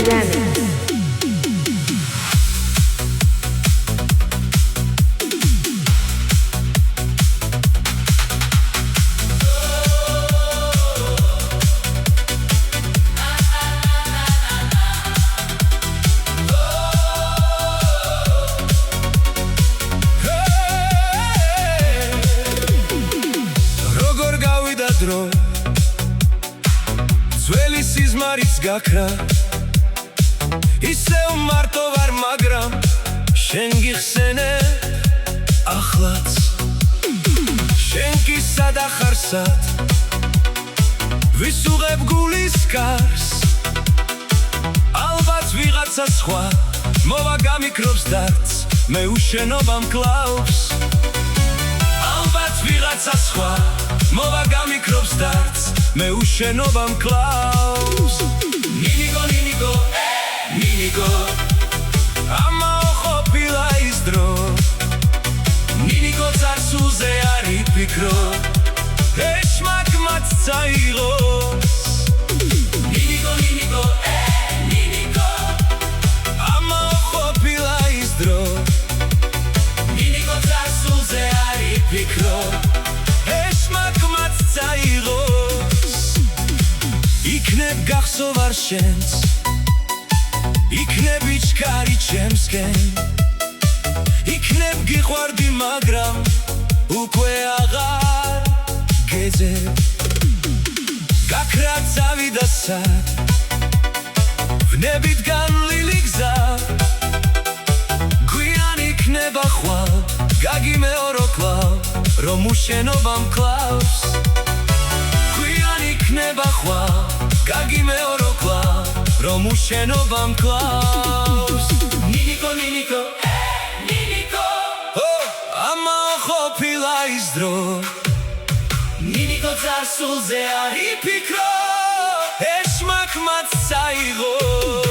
Remix. ძველი სიზმარიც გაქრა ისევ მარტო ვარ მაგრამ შენ გიხსენე ახლაც შენ კი სადა ხარ სად ვისუღებ გულის კარს ალბათ ვიღაცა სხვა მოვა გამიქრობს დარდს მე უშენობა მკლავს ალბათ ვიღაცა სხვა მოვა გამიქრობს დარდს მე უშენობა მკლავს ნინიგო ნინიგო ნინიგო ამაო ყოფილა ის დრო ნინიგო წარსულზე არ იფიქრო ეშმაკმაც წაიღოს ნინიგო ნინიგო ნინიგო ამაო ყოფილა ის დრო ნინიგო წარსულზე არ იფიქრო ეშმაკმაც წაიღოს იქნებ გახსოვ არ შენს იქნები ჩქარი ჩემსკენ იქნებ გიყვარდი მაგრამ უკვე აღარ გეძებ გაქრა ძავი და სად ვნებით განვლილი გზა გვიან იქნება ხვალ გაგიმეორო კლავ რომ უშენობა მკლავს გვიან იქნება ხვალ გაგიმეორო კლავ რომ უშენობა მკლავს ნინიკო ნინიკო ნინიკო ამაო ყოფილა ის დრო ნინიკო წარსულზე არ იფიქრო ეშმაკმაც წაიღო